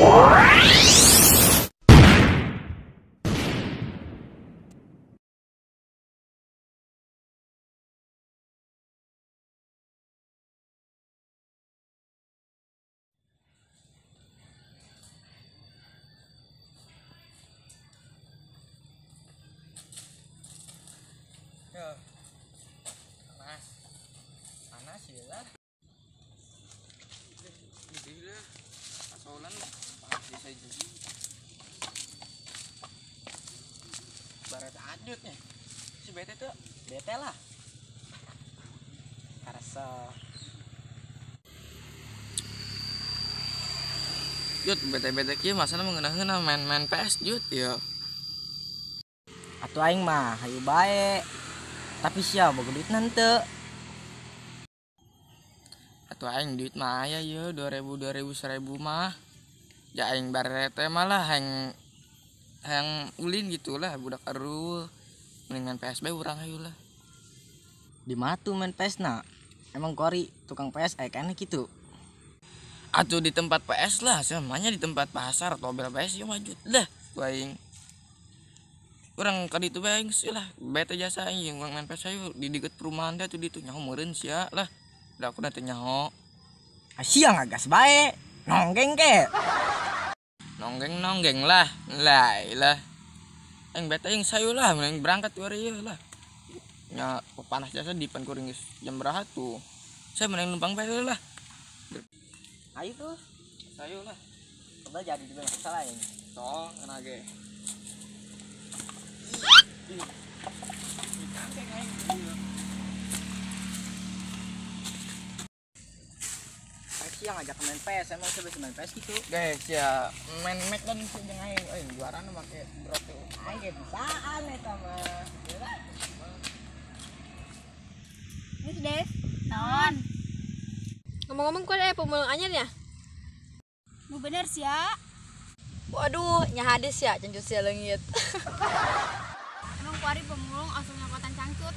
Ya, panas ya lah. Jadi lah, pasolan panas bisa jadi. Barat adutnya, si bete tuh, bete lah. Karasa. Jut, bete-bete kia masana mengenang-enang main-main PS Jut ya. Atuh aing mah hayu bae. Tapi sia boga duit nante. Atuh aing duit mah aya ye 2000 1000 mah. Ja aing barete malah hayang ulin gitulah budak arul. Mending main PS bae urang hayu lah. Di mana tuh main PS na? Emang kori tukang PS aya kana kitu. Atuh di tempat PS lah, semuanya di tempat pasar atau bel PS yo maju dah tuh aing. Urang ka ditu bae aing lah bete jasa aing urang main PS hayu di deket perumahan teh tuh ditu nyaho meureun sia lah. Da aku teh nyaho. Asia ngagas bae. Nonggeng ke. Nonggeng lah. Lah. Aing bete aing sayu lah mending berangkat wari ieu lah. Nya panas jasa dipan kuring geus jam berapa tuh. Saya mending numpang bae lah. Ayo tuh. Sayu lah. Coba jadi di belakang salah aing. Tong ngena ge. Asia ngajak main PS, emang saya bisa main PS gitu. Guys ya main Mac dan jeung aing juarana make drop tuh. Aing ge bisaan eta mah. Ini Des. Naon? Ngomong-ngomong kok ada pemulung anyar ya? Nu bener sih ya. Waduh, nya hadis ya cencut sia leungit. Emang kuari pemulung asup nyokotan cangcut.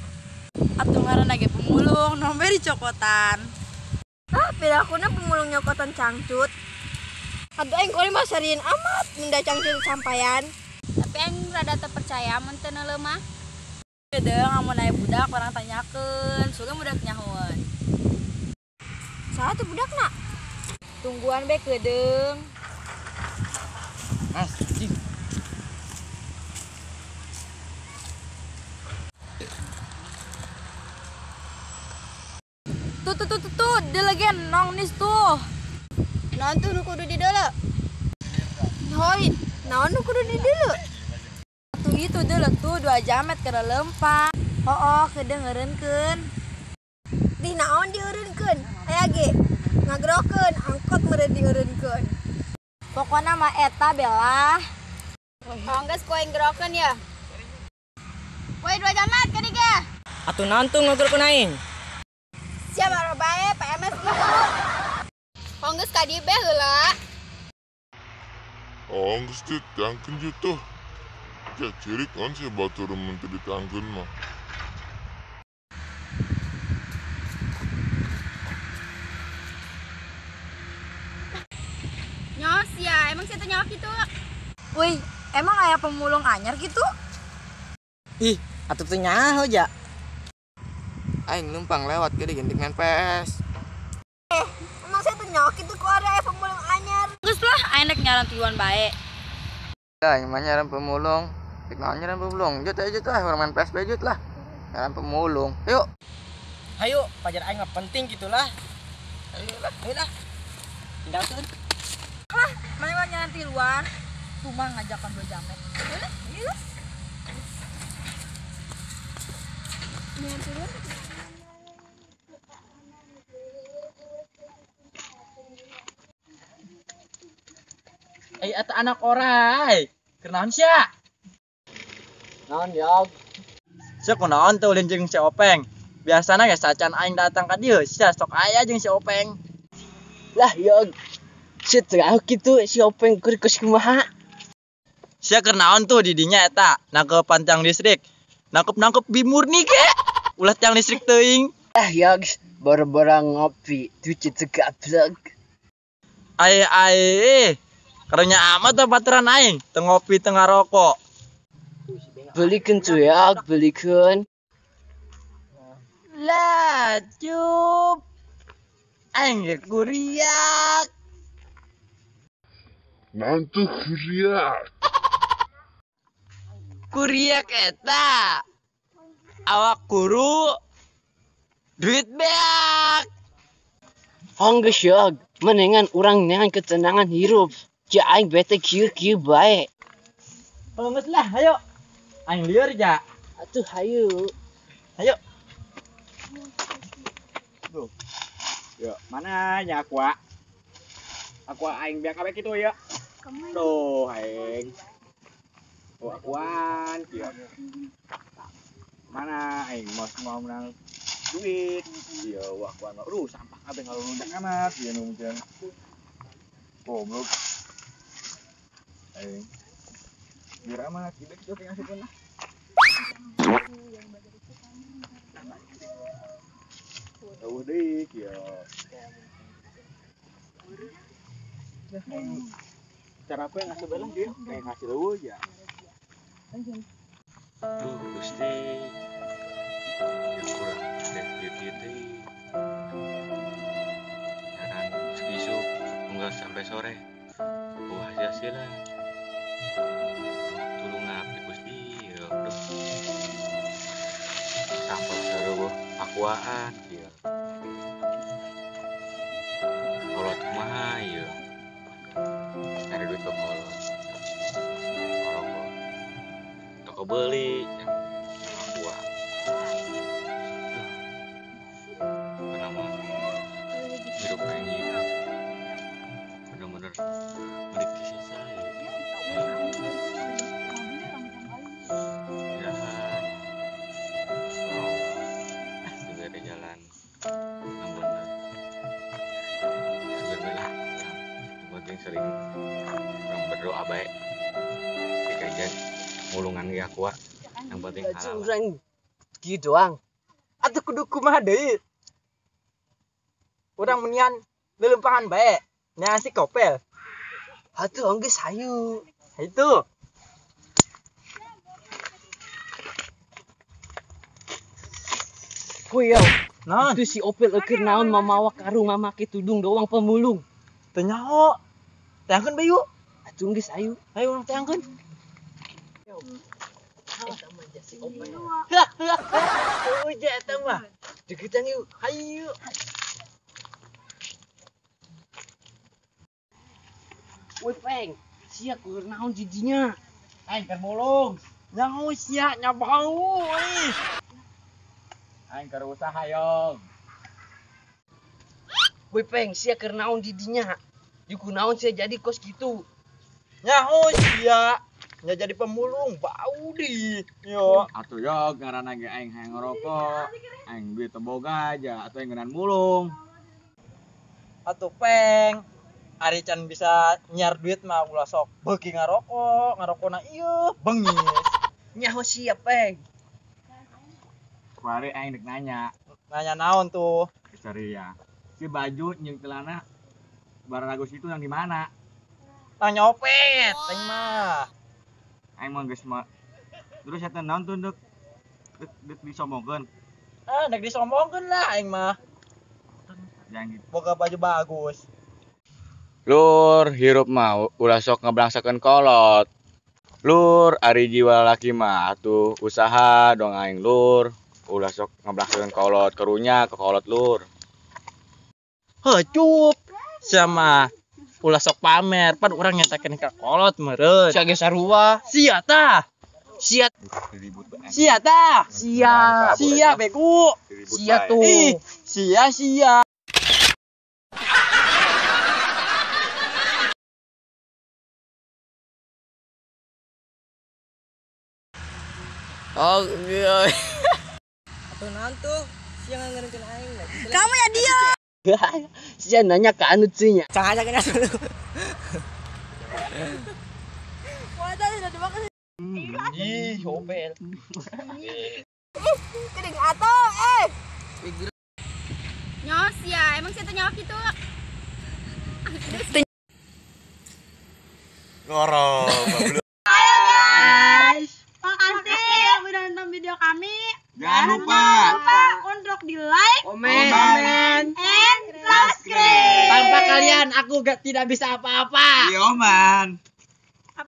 Atuh ngaranna ge pemulung, nomor di cokotan. Ah, pilakuna pemulung nyokotan cangcut. Aduh aing kuari mah sariin amat minda cangcut sampaian. Tapi aing rada teu percaya mun teu neuleuh mah. Deung amun aya budak orang tanyakeun, suga budak nyahoan. Saha tuh budakna? Tungguan be kedeung. Anjing. Tuh, dia lagi nong nis tuh. Naon tuh nu kudu dideuleu? Hoi, naon nu kudu di dieu? Atuh itu deuleu tuh 2 jamet kada lempang. Oh, kedengereunkeun. Di naon dieureunkeun? Aya ge ngagrokeun angkot meureun dieureunkeun. Pokona mah eta belah. Oh, geus ku aing gerokeun ya. Woi 2 jamat ka diga. Atuh naon tuh ngobrolkeun aing? Siapa bae PMS gitu. Oh, geus ka dieu beh heula. Oh, geus ditangkeun ju tuh. Ja cirik on si batur mun teu ditangkeun mah. Nyos ya, emang situ nyawa gitu. Wih, emang aya pemulung anyar gitu? Ih, atuh teh nyaho ja. Aing numpang lewat ke digending main PS. Emang situ nyawa gitu ku ada pemulung anyar. Geus lah, aing rek nyaran tujuan bae. Ya, yang mah nyaran pemulung. Dik naon nyaran pemulung? Jut lah orang main PS bae jut lah. Nyaran pemulung. Yuk. Hayu, pajar aing mah penting gitulah. Ayo lah. Tinggalkeun. Mana mah nyaran tiluan. Cuma ngajakan 2 jamet. Iya. Eta anak orai. Kenaon sia? Naon yog? Sia kunaon teh ulin jeung si Openg. Biasana ge sacan aing datang ka dieu, sia sok aya jeung si Openg. Lah yog. Sia teu kitu si Openg keur kumaha? Sia keur naon tuh di dinya eta? Nangkep tiang listrik. Nangkep bimurni ge. Ulah tiang listrik teuing. Ah yog, boro-boro ngopi, cuci cegablek. Ae Karunya amat tuh baturan aing, teu ngopi teu ngarokok. Belikan cuy ya, belikan. Lah, cup. Aing ge kuriak. Nanti kriak. Kuriak eta. Awak guru. Duit beak. Hongga syag, menengan orang nengan ketenangan hirup. Ja aing bete kieu bae. Oh, geus lah, ayo. Aing lieur ja. Atuh hayu. Ayo. Tuh. Yuk, mana nya aqua? Aqua aing biar kabeh kitu ya. Tuh, aing. Oh, akuan, kieu. Mana aing mau menang duit. Kieu akuan. Sampah kabeh ngaluludak amat ieu nu mungkin. Goblok. Aing. Biar amat, kita ngasih pun lah. Tahu deh, ya. Cara apa yang ngasih belang dia? Kayak ngasih tahu aja. Duh, Gusti. Ya kurang gitu. Jangan besok enggak sampai sore. Wah, sia-sia. Tulung ngabdi Gusti. Ya, duh. Sampel saruh akuaan ya. Kolot mah ya. Ada duit ke kolot. Ngerokok. Toko beli ya. Aqua. Kenapa? Hidup kayak gitu. Bener-bener merit saya. Jalan. Juga ada jalan yang bener. Sebenarnya yang penting sering orang berdoa baik. Dikajian ngulungan ge aqua. Yang penting halal. Urang kieu doang. Atuh kudu kumaha deui? Urang menian lelempangan bae. Nya si kopel. Atuh geus hayu. Itu. Koyong. Naon? Itu si Opel keur naon mamawa karung mamake tudung doang pemulung. Teu nyaho. Teangkeun bayu. Atuh geus hayu. Ayo urang teangkeun. Si Opel. Uja eta mah. Deketan yuk. Hayu. Woi peng, sia keur naon di dinya? Aing keur mulung. Nyaho sia nya bau euy. Aing keur usaha yong. Woi peng, sia keur naon di dinya? Di kunaon sia jadi kos gitu. Nyaho sia nya jadi pemulung bau di. Yo. Atuh yo ngaranna ge aing hayang ngerokok. Aing duit teu boga aja atuh aing ngeunan mulung. Atuh peng. Ari can bisa nyiar duit mah ulah sok beuki ngarokokna ieu bengis. Nyaho sia peng. Kuari aing dek nanya naon tuh? Cari ya. Si baju jeung celana barang Agus itu yang di mana? Tang nyopet, teng mah. Aing mah geus mah. Terus eta naon tuh dek disombongkeun? Dek disombongkeun lah aing mah. Jangan boga baju bagus. Lur, hirup mah ulah sok ngeblangsakeun kolot. Lur, ari jiwa laki mah atuh usaha dong aing lur. Ulah sok ngeblangsakeun kolot karunya ke kolot lur. Heuh cup. Sama ulah sok pamer, pan urang nyatakeun ka kolot meureun. Sia ge sarua. Sia tah. Sia tah. Sia bego. Sia tuh. Ih, sia. Oh iya. Atuh naon tuh? Sia ngangeurkeun aing. Kamu ya dia. Sia nanya ke anu cuy nya. Cang aja kena dulu. Wah, tadi udah dimakan. Ih, Opel. Kedeng atau Nyos ya, emang saya nyawa gitu. Ngorok. Makasih yang udah nonton video kami. Jangan lupa Untuk di like, Komen. and subscribe. Tanpa kalian aku tidak bisa apa-apa. Iya, Man.